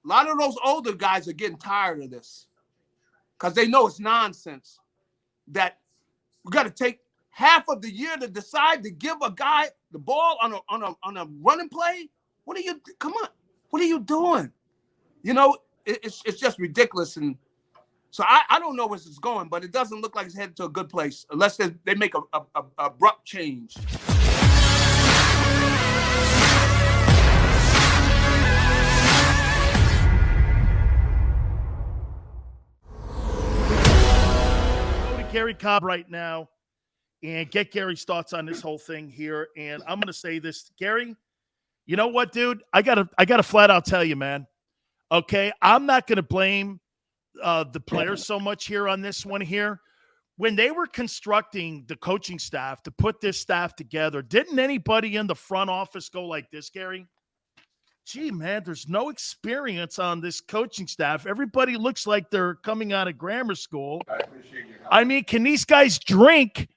A lot of those older guys are getting tired of this because they know it's nonsense that we got to take half of the year to decide to give a guy the ball on a running play. Come on, what are you doing? It's just ridiculous. And so I don't know where this is going, but it doesn't look like it's headed to a good place unless they make a abrupt change. Garry Cobb right now and get Gary's thoughts on this whole thing here. And I'm going to say this, Gary, you know what, dude? I gotta flat out tell you, man. Okay, I'm not going to blame the players so much here on this one here. When they were constructing the coaching staff to put this staff together, didn't anybody in the front office go like this, Gary? Gee, man, there's no experience on this coaching staff. Everybody looks like they're coming out of grammar school. I appreciate your help. I mean, can these guys drink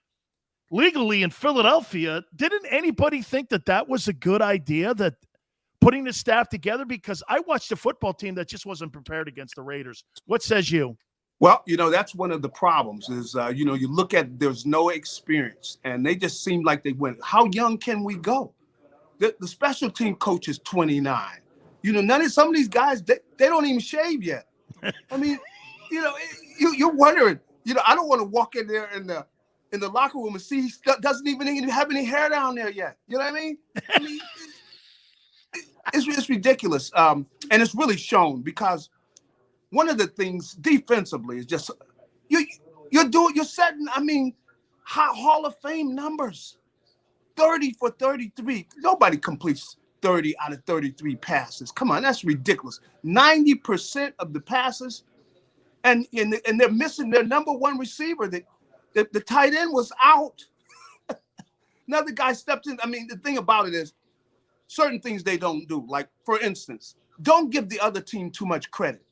legally in Philadelphia? Didn't anybody think that was a good idea, that putting the staff together? Because I watched a football team that just wasn't prepared against the Raiders. What says you? Well, that's one of the problems is, you look at there's no experience, and they just seem like they went, how young can we go? The special team coach is 29. Some of these guys, they don't even shave yet. I mean, you're wondering, I don't want to walk in there in the locker room and see he doesn't even have any hair down there yet. You know what I mean? It's ridiculous. And it's really shown because one of the things defensively is just you're setting, Hall of Fame numbers. 30 for 33. Nobody completes 30 out of 33 passes. Come on, that's ridiculous. 90% of the passes, and they're missing their number one receiver. The tight end was out. Another guy stepped in. The thing about it is certain things they don't do. Like, for instance, don't give the other team too much credit.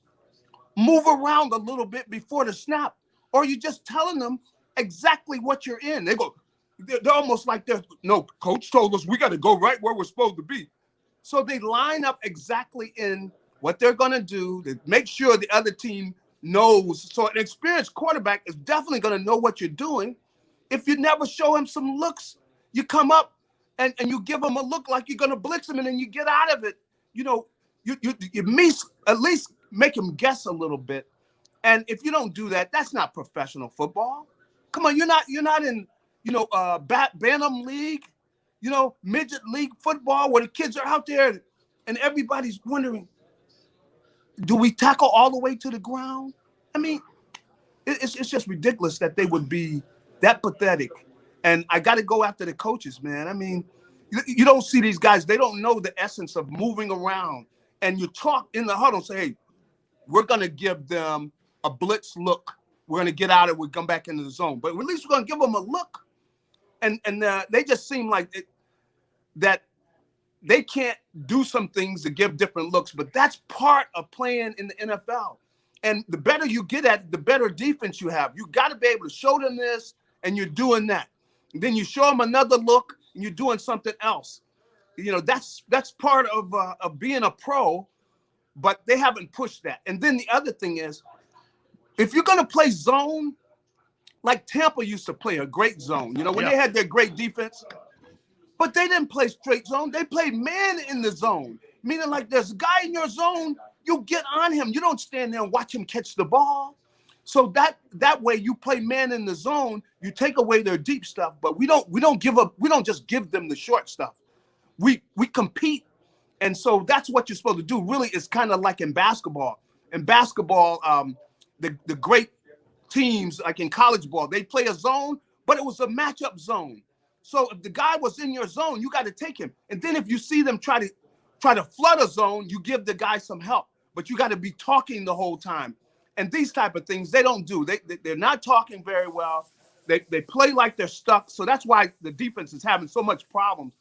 Move around a little bit before the snap, or you're just telling them exactly what you're in. They go, they're almost like no, coach told us we got to go right where we're supposed to be. So they line up exactly in what they're going to do to make sure the other team knows. So an experienced quarterback is definitely going to know what you're doing. If you never show him some looks, you come up and you give him a look like you're going to blitz him, and then you get out of it. You at least make him guess a little bit. And if you don't do that, that's not professional football. Come on, you're not in Bantam League, midget league football where the kids are out there and everybody's wondering, do we tackle all the way to the ground? It's just ridiculous that they would be that pathetic. And I got to go after the coaches, man. You don't see these guys. They don't know the essence of moving around. And you talk in the huddle, say, hey, we're going to give them a blitz look. We're going to get out of it. We'll come back into the zone. But at least we're going to give them a look. And they just seem like that they can't do some things to give different looks, but that's part of playing in the NFL. And the better you get at it, the better defense you have. You got to be able to show them this, and you're doing that. And then you show them another look, and you're doing something else. That's part of being a pro, but they haven't pushed that. And then the other thing is, if you're going to play zone, like Tampa used to play a great zone, when they had their great defense, but they didn't play straight zone. They played man in the zone, meaning like there's a guy in your zone, you get on him. You don't stand there and watch him catch the ball. So that way you play man in the zone, you take away their deep stuff, but we don't just give them the short stuff. We compete. And so that's what you're supposed to do. Really, it's kind of like in basketball. In basketball, the great teams, like in college ball, they play a zone, but it was a matchup zone. So if the guy was in your zone, you got to take him. And then if you see them try to flood a zone, you give the guy some help. But you got to be talking the whole time. And these type of things, they don't do. They're not talking very well. They play like they're stuck. So that's why the defense is having so much problems.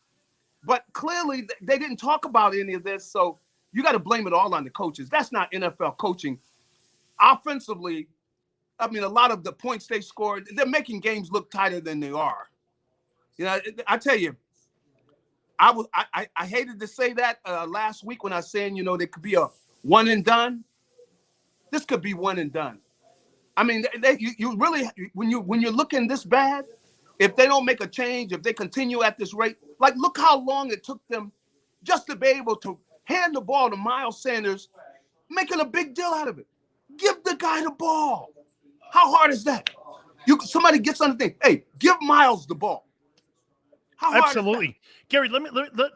But clearly, they didn't talk about any of this. So you got to blame it all on the coaches. That's not NFL coaching. Offensively, a lot of the points they scored, they're making games look tighter than they are. I tell you, I hated to say that last week when I was saying, there could be a one and done. This could be one and done. I mean, you really, when you're looking this bad, if they don't make a change, if they continue at this rate, like look how long it took them just to be able to hand the ball to Miles Sanders, making a big deal out of it. Give the guy the ball. How hard is that? Somebody gets on the thing. Hey, give Miles the ball. How hard Absolutely. is that? Gary,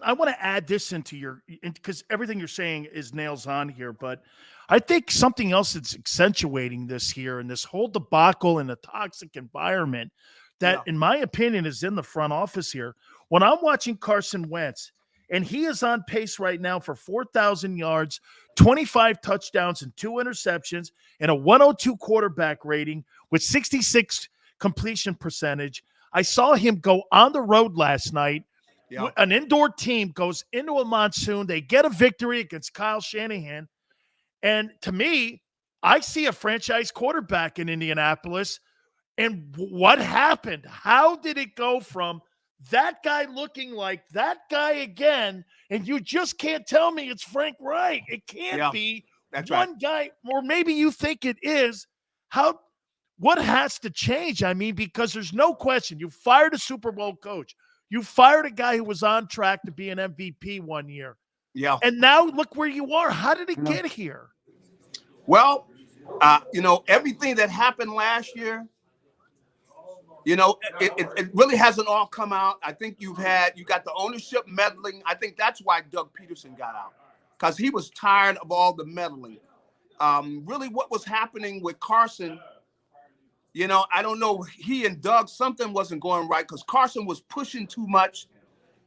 I want to add this because everything you're saying is nails on here, but I think something else that's accentuating this here and this whole debacle in a toxic environment that, in my opinion, is in the front office here. When I'm watching Carson Wentz, and he is on pace right now for 4,000 yards, 25 touchdowns, and 2 interceptions, and a 102 quarterback rating with 66 completion percentage. I saw him go on the road last night. Yeah. An indoor team goes into a monsoon. They get a victory against Kyle Shanahan. And to me, I see a franchise quarterback in Indianapolis. And what happened? How did it go from that guy looking like that guy again, and you just can't tell me it's Frank Reich? It can't be one guy, or maybe you think it is. What has to change? I mean, because there's no question. You fired a Super Bowl coach. You fired a guy who was on track to be an MVP one year. Yeah. And now look where you are. How did it get here? Well, everything that happened last year, it really hasn't all come out. I think you got the ownership meddling. I think that's why Doug Peterson got out, because he was tired of all the meddling. Really what was happening with Carson, I don't know, he and Doug, something wasn't going right because Carson was pushing too much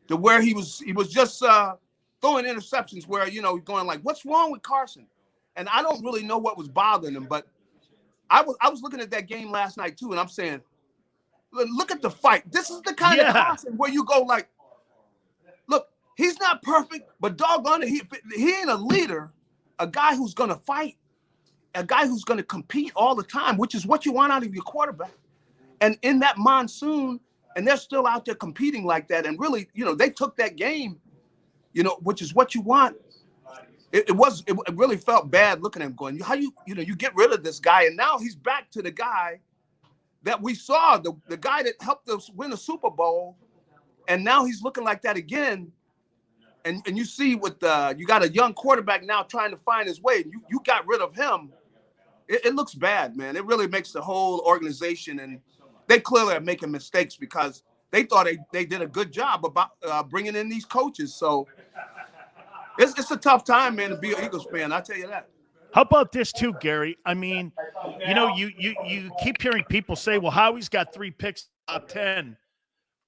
to where he was just throwing interceptions where, going like, what's wrong with Carson? And I don't really know what was bothering him, but I was looking at that game last night too, and I'm saying, look at the fight. This is the kind of Carson where you go like, look, he's not perfect, but doggone it, he ain't a leader, a guy who's going to fight, a guy who's going to compete all the time, which is what you want out of your quarterback. And in that monsoon, and they're still out there competing like that, and really, they took that game, which is what you want. It really felt bad looking at him going, how you get rid of this guy, and now he's back to the guy that we saw, the guy that helped us win the Super Bowl, and now he's looking like that again. And you see you got a young quarterback now trying to find his way. You got rid of him. It looks bad, man. It really makes the whole organization, and they clearly are making mistakes because they thought they did a good job about bringing in these coaches. So it's a tough time, man, to be an Eagles fan. I'll tell you that. How about this too, Gary? I mean, you keep hearing people say, well, Howie's got 3 picks, top 10.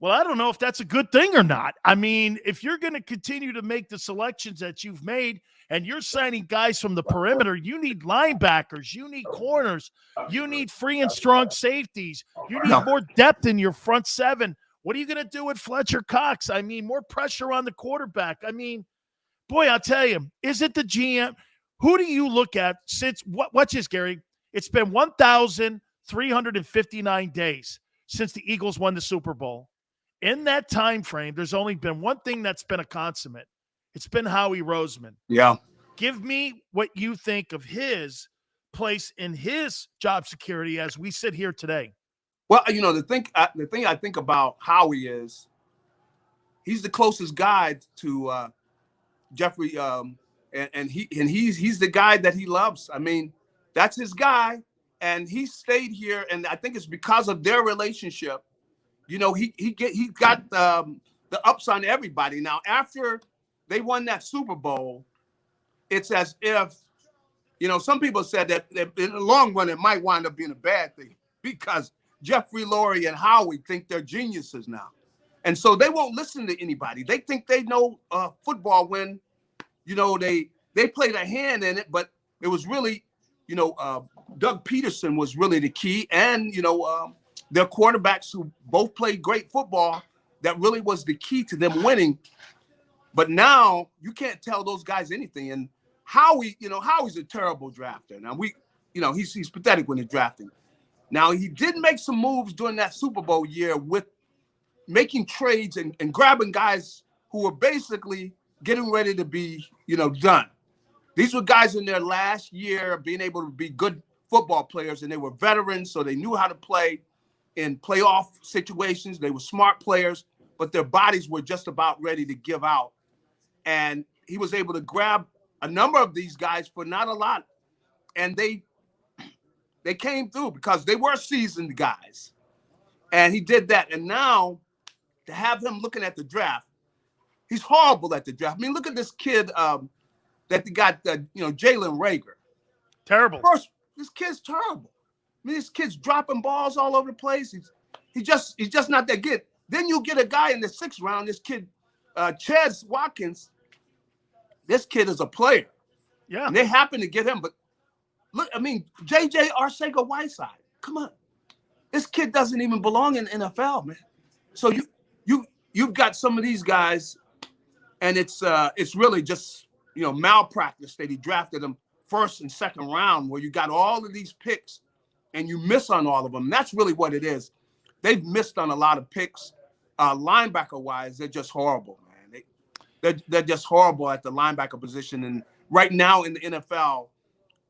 Well, I don't know if that's a good thing or not. I mean, if you're going to continue to make the selections that you've made and you're signing guys from the perimeter, you need linebackers, you need corners, you need free and strong safeties, you need more depth in your front 7. What are you going to do with Fletcher Cox? I mean, more pressure on the quarterback. I mean, boy, I'll tell you, is it the GM? Who do you look at since watch this, Gary? It's been 1,359 days since the Eagles won the Super Bowl. In that time frame, there's only been one thing that's been a consummate. It's been Howie Roseman. Yeah. Give me what you think of his place in his job security as we sit here today. Well, the thing I think about Howie is he's the closest guy to Jeffrey. And he's the guy that he loves. I mean, that's his guy, and he stayed here, and I think it's because of their relationship. He got the ups on everybody. Now, after they won that Super Bowl, it's as if, some people said that in the long run it might wind up being a bad thing because Jeffrey Lurie and Howie think they're geniuses now, and so they won't listen to anybody. They think they know football when. They played a hand in it, but it was really, Doug Peterson was really the key. And, their quarterbacks who both played great football, that really was the key to them winning. But now you can't tell those guys anything. And Howie, Howie's a terrible drafter. Now he's pathetic when he's drafting. Now he did make some moves during that Super Bowl year with making trades and grabbing guys who were basically getting ready to be, done. These were guys in their last year being able to be good football players, and they were veterans, so they knew how to play in playoff situations. They were smart players, but their bodies were just about ready to give out. And he was able to grab a number of these guys for not a lot. And they came through because they were seasoned guys. And he did that. And now to have him looking at the draft, he's horrible at the draft. I mean, look at this kid that they got, Jalen Reagor. Terrible. First, this kid's terrible. I mean, this kid's dropping balls all over the place. He's just not that good. Then you get a guy in the 6th round, this kid, Chaz Watkins. This kid is a player. Yeah. And they happen to get him. But look, I mean, J.J. Arcega-Whiteside. Come on. This kid doesn't even belong in the NFL, man. So you've got some of these guys, and it's really just, malpractice that he drafted them 1st and 2nd round, where you got all of these picks and you miss on all of them. That's really what it is. They've missed on a lot of picks. Linebacker-wise, they're just horrible, man. They're just horrible at the linebacker position. And right now in the NFL,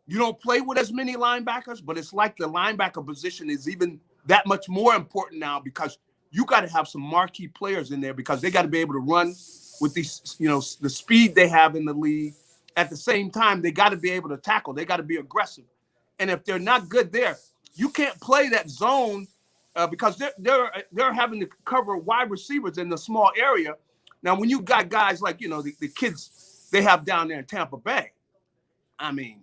you don't play with as many linebackers, but it's like the linebacker position is even that much more important now, because you got to have some marquee players in there, because they got to be able to run with these, the speed they have in the league. At the same time, they got to be able to tackle. They got to be aggressive. And if they're not good there, you can't play that zone because they're having to cover wide receivers in the small area. Now, when you got guys like, the kids they have down there in Tampa Bay, I mean,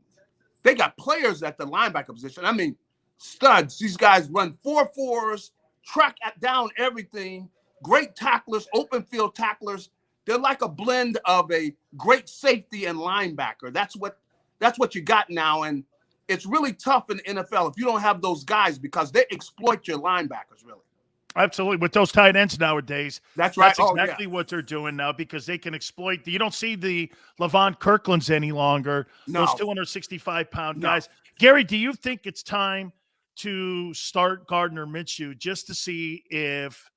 they got players at the linebacker position. I mean, studs. These guys run 4.4s, track down everything, great tacklers, open field tacklers. They're like a blend of a great safety and linebacker. That's what you got now. And it's really tough in the NFL if you don't have those guys, because they exploit your linebackers, really. Absolutely. With those tight ends nowadays. That's right. That's exactly what they're doing now, because they can exploit. You don't see the Levon Kirklands any longer. No. Those 265-pound guys. Gary, do you think it's time to start Gardner Minshew just to see if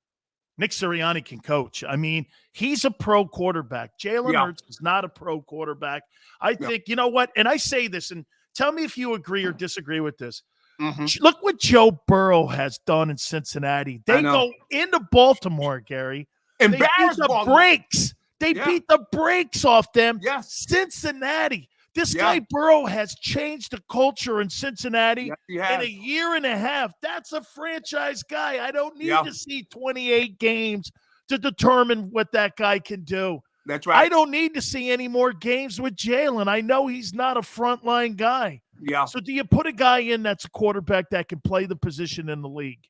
Nick Sirianni can coach? I mean, he's a pro quarterback. Jalen Hurts is not a pro quarterback. I think, you know what? And I say this, and tell me if you agree or disagree with this. Mm-hmm. Look what Joe Burrow has done in Cincinnati. They go into Baltimore, Gary. Embarrass the Baltimore. Brakes. They beat the brakes off them. Yes. Cincinnati. This guy Burrow has changed the culture in Cincinnati in a year and a half. That's a franchise guy. I don't need to see 28 games to determine what that guy can do. That's right. I don't need to see any more games with Jalen. I know he's not a frontline guy. Yeah. So do you put a guy in that's a quarterback that can play the position in the league?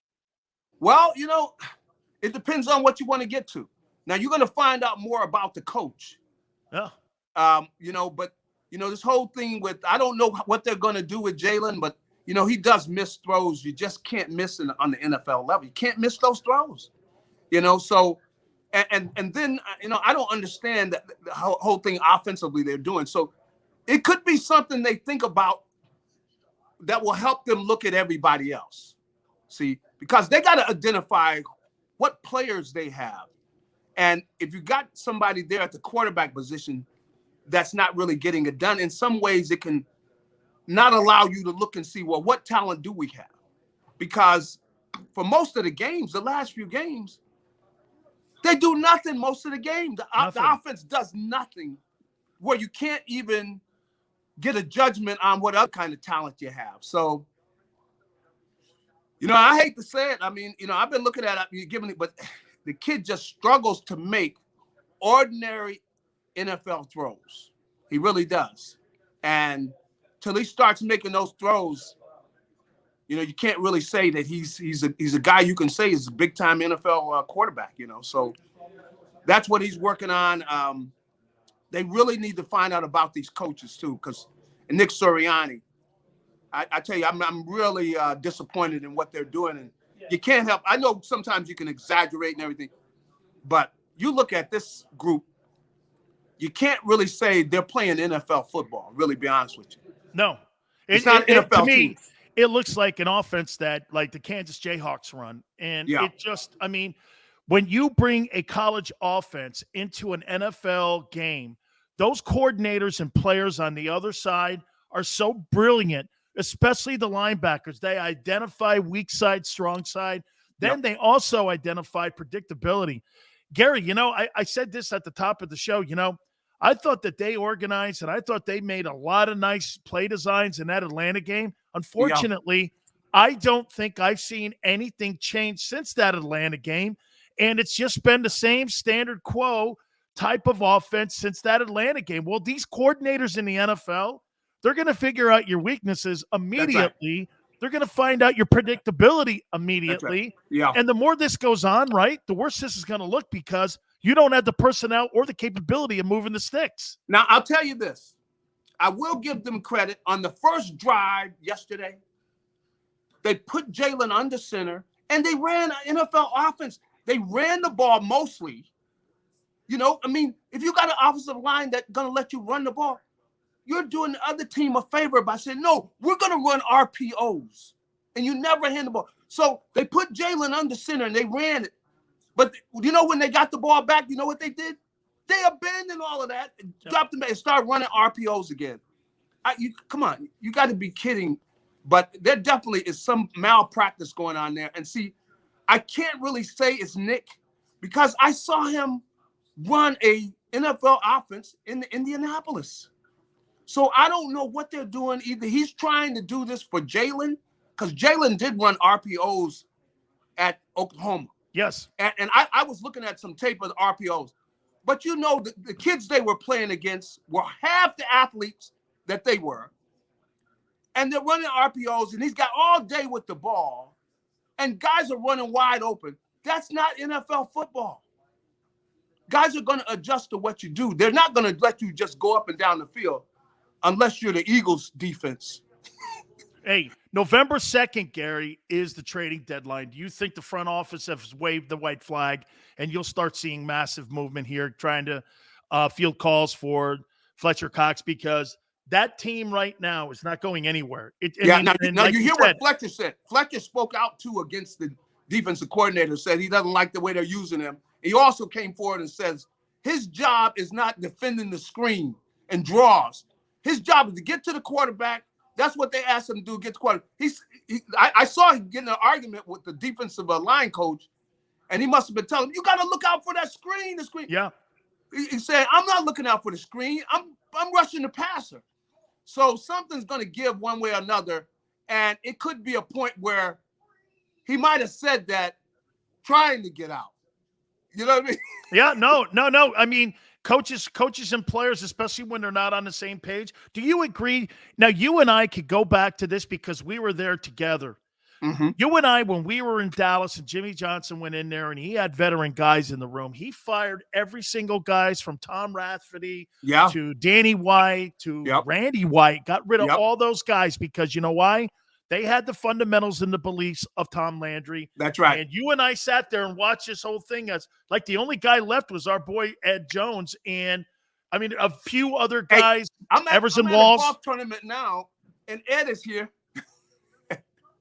Well, it depends on what you want to get to. Now, you're going to find out more about the coach. Yeah. But this whole thing with, I don't know what they're going to do with Jalen, but, he does miss throws. You just can't miss on the NFL level. You can't miss those throws, so, and then, I don't understand the whole thing offensively they're doing. So it could be something they think about that will help them look at everybody else. See, because they got to identify what players they have. And if you got somebody there at the quarterback position that's not really getting it done, in some ways it can not allow you to look and see, well, what talent do we have? Because for most of the games, the last few games, they do nothing most of the game. The offense does nothing, where you can't even get a judgment on what other kind of talent you have. So, I hate to say it. I mean, I've been looking at it, but the kid just struggles to make ordinary NFL throws. He really does. And till he starts making those throws, you can't really say that he's a guy you can say is a big time NFL quarterback. So that's what he's working on. They really need to find out about these coaches too, because Nick Sirianni, I tell you, I'm really disappointed in what they're doing, and you can't help. I know sometimes you can exaggerate and everything, but you look at this group, you can't really say they're playing NFL football. Really, be honest with you. No, it's not an NFL to me, team. It looks like an offense that like the Kansas Jayhawks run, and it just, when you bring a college offense into an NFL game, those coordinators and players on the other side are so brilliant, especially the linebackers. They identify weak side, strong side. Then they also identify predictability. Garry, I said this at the top of the show, I thought that they organized and I thought they made a lot of nice play designs in that Atlanta game. Unfortunately, I don't think I've seen anything change since that Atlanta game. And it's just been the same standard quo type of offense since that Atlanta game. Well, these coordinators in the NFL, they're going to figure out your weaknesses immediately. Right. They're going to find out your predictability immediately. Right. Yeah. And the more this goes on, right, the worse this is going to look because you don't have the personnel or the capability of moving the sticks. Now, I'll tell you this. I will give them credit. On the first drive yesterday, they put Jalen under center, and they ran an NFL offense. They ran the ball mostly. If you got an offensive line that's going to let you run the ball, you're doing the other team a favor by saying, no, we're going to run RPOs, and you never hand the ball. So they put Jalen under center, and they ran it. But, when they got the ball back, you know what they did? They abandoned all of that, dropped them back, and started running RPOs again. Come on, you got to be kidding. But there definitely is some malpractice going on there. And see, I can't really say it's Nick because I saw him run a NFL offense in Indianapolis. So I don't know what they're doing. Either he's trying to do this for Jalen, because Jalen did run RPOs at Oklahoma. Yes. And I was looking at some tape of the RPOs. But the kids they were playing against were half the athletes that they were. And they're running RPOs, and he's got all day with the ball. And guys are running wide open. That's not NFL football. Guys are going to adjust to what you do. They're not going to let you just go up and down the field unless you're the Eagles defense. Hey, November 2nd, Garry, is the trading deadline. Do you think the front office has waved the white flag and you'll start seeing massive movement here trying to field calls for Fletcher Cox? Because that team right now is not going anywhere. Now you hear what Fletcher said. Fletcher spoke out, too, against the defensive coordinator, said he doesn't like the way they're using him. He also came forward and says his job is not defending the screen and draws. His job is to get to the quarterback. That's what they asked him to do, get the quarterback. I saw him getting an argument with the defensive line coach, and he must have been telling him, you got to look out for that screen, the screen. Yeah. He said, I'm not looking out for the screen. I'm rushing the passer. So something's going to give one way or another, and it could be a point where he might have said that trying to get out. You know what I mean? Yeah, no. I mean, coaches and players, especially when they're not on the same page. Do you agree? Now, you and I could go back to this because we were there together. Mm-hmm. You and I, when we were in Dallas and Jimmy Johnson went in there and he had veteran guys in the room, he fired every single guys from Tom Rafferty to Danny White to Randy White, got rid of all those guys because you know why? They had the fundamentals and the beliefs of Tom Landry. That's right. And you and I sat there and watched this whole thing as like the only guy left was our boy Ed Jones. And I mean, a few other guys, Everson Walls. I'm at a golf tournament now, and Ed is here.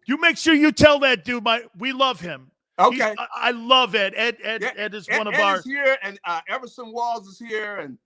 You make sure you tell that dude, we love him. Okay. I love Ed. Ed is one of our. Ed is here, and Everson Walls is here, and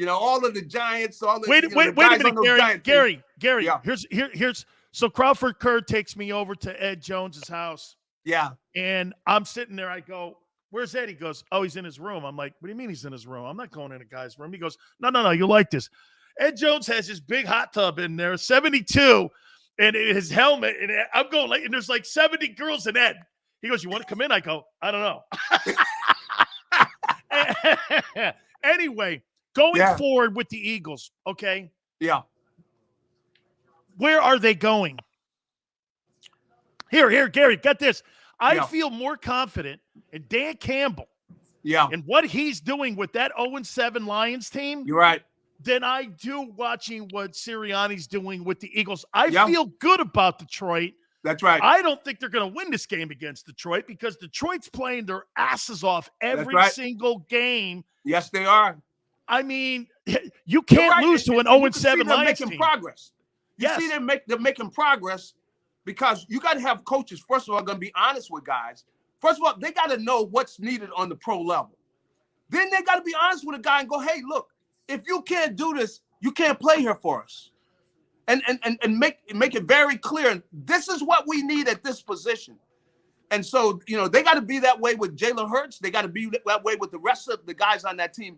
all of the Giants. All the wait a minute, Garry. Yeah. Here's. So Crawford Kerr takes me over to Ed Jones's house. Yeah. And I'm sitting there. I go, where's Ed? He goes, oh, he's in his room. I'm like, what do you mean he's in his room? I'm not going in a guy's room. He goes, no, you like this. Ed Jones has his big hot tub in there, 72, and his helmet. And I'm going, and there's like 70 girls in Ed. He goes, you want to come in? I go, I don't know. Anyway, going forward with the Eagles, okay? Yeah. Where are they going? Here, Garry, got this. I feel more confident in Dan Campbell and what he's doing with that 0-7 Lions team. You're right. Than I do watching what Sirianni's doing with the Eagles. I feel good about Detroit. That's right. I don't think they're going to win this game against Detroit because Detroit's playing their asses off every single game. Yes, they are. I mean, you can't lose to an 0-7 Lions team. Progress. You see they're making progress because you got to have coaches, first of all, going to be honest with guys. First of all, they got to know what's needed on the pro level. Then they got to be honest with a guy and go, hey, look, if you can't do this, you can't play here for us. And make it very clear. This is what we need at this position. And so, they got to be that way with Jalen Hurts. They got to be that way with the rest of the guys on that team.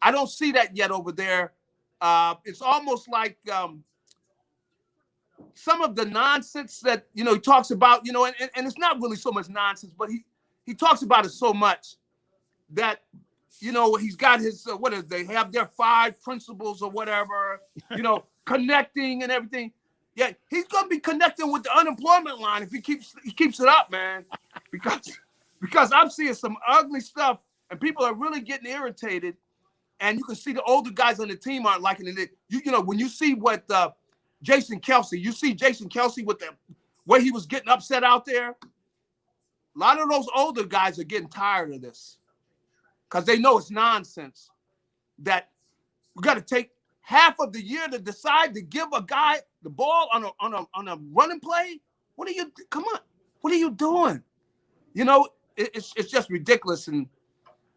I don't see that yet over there. It's almost like some of the nonsense that, he talks about, and it's not really so much nonsense, but he talks about it so much that, he's got his, they have their 5 principles or whatever, connecting and everything. Yeah, he's gonna be connecting with the unemployment line if he keeps it up, man. Because I'm seeing some ugly stuff and people are really getting irritated. And you can see the older guys on the team aren't liking it. When you see what Jason Kelce with the way he was getting upset out there. A lot of those older guys are getting tired of this because they know it's nonsense that we got to take half of the year to decide to give a guy the ball on a running play. What are you doing? It's just ridiculous. And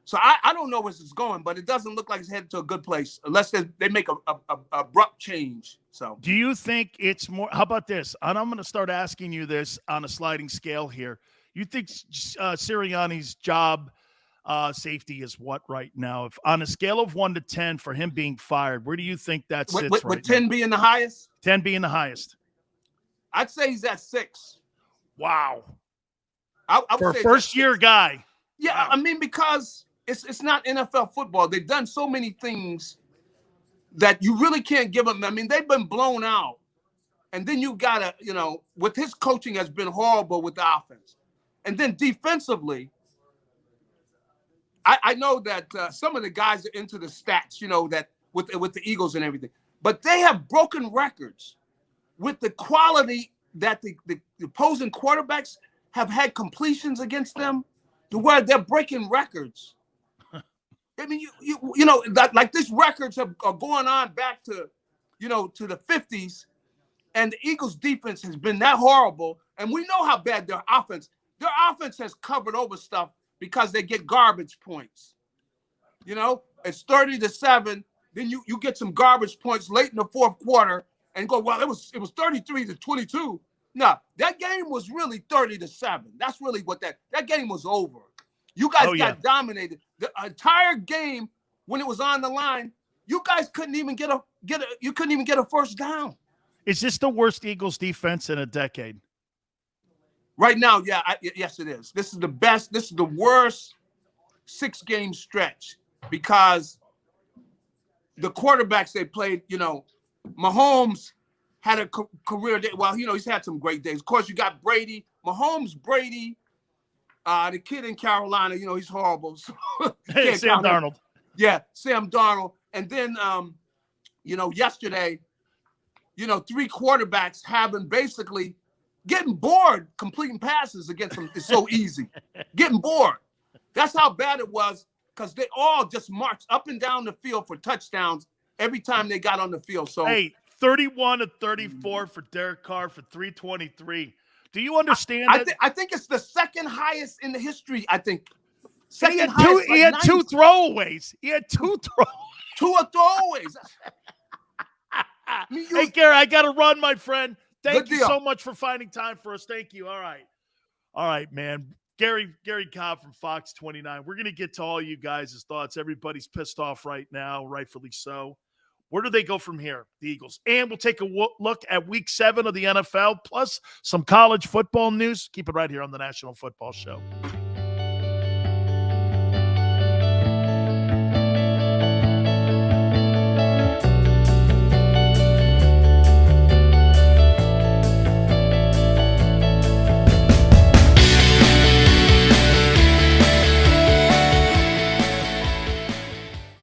so I don't know where this is going, but it doesn't look like it's headed to a good place unless they make a abrupt change. So do you think it's more? How about this? And I'm going to start asking you this on a sliding scale here. You think Sirianni's job safety is what right now? If on a scale of 1 to 10 for him being fired, where do you think that sits right now? With 10 being the highest? 10 being the highest. I'd say he's at 6. Wow. I would for a say first-year guy. Yeah, wow. I mean, because it's not NFL football. They've done so many things that you really can't give them. I mean, they've been blown out. And then you got to, with his coaching has been horrible with the offense. And then defensively, I know that some of the guys are into the stats, that with the Eagles and everything. But they have broken records with the quality that the opposing quarterbacks have had completions against them to where they're breaking records. I mean, like these records are going on back to, to the 50s. And the Eagles defense has been that horrible. And we know how bad their offense has covered over stuff because they get garbage points. It's 30-7. Then you get some garbage points late in the fourth quarter and go, well, it was 33-22. No, that game was really 30-7. That's really what that game was over. You guys got dominated. The entire game when it was on the line, you guys couldn't even get a first down. Is this the worst Eagles defense in a decade? Right now, yeah, yes, it is. This is the best. This is the worst 6-game stretch because the quarterbacks they played, Mahomes had a career day. Well, he's had some great days. Of course, you got Brady, Mahomes, Brady, the kid in Carolina. He's horrible. So Sam Darnold. Yeah, Sam Darnold. And then, yesterday, 3 quarterbacks having basically getting bored completing passes against them is so easy. Getting bored. That's how bad it was because they all just marched up and down the field for touchdowns every time they got on the field. So 31-34 for Derek Carr for 323. Do you understand that? I think it's the second highest in the history, I think. He had 2 throwaways. He had 2 throwaways. 2 throwaways. Hey, Gary, I got to run, my friend. Thank you deal. so much for finding time for us. Thank you. All right, man. Garry Cobb from Fox 29. We're going to get to all you guys' thoughts. Everybody's pissed off right now, rightfully so. Where do they go from here, the Eagles? And we'll take a look at Week 7 of the NFL, plus some college football news. Keep it right here on the National Football Show.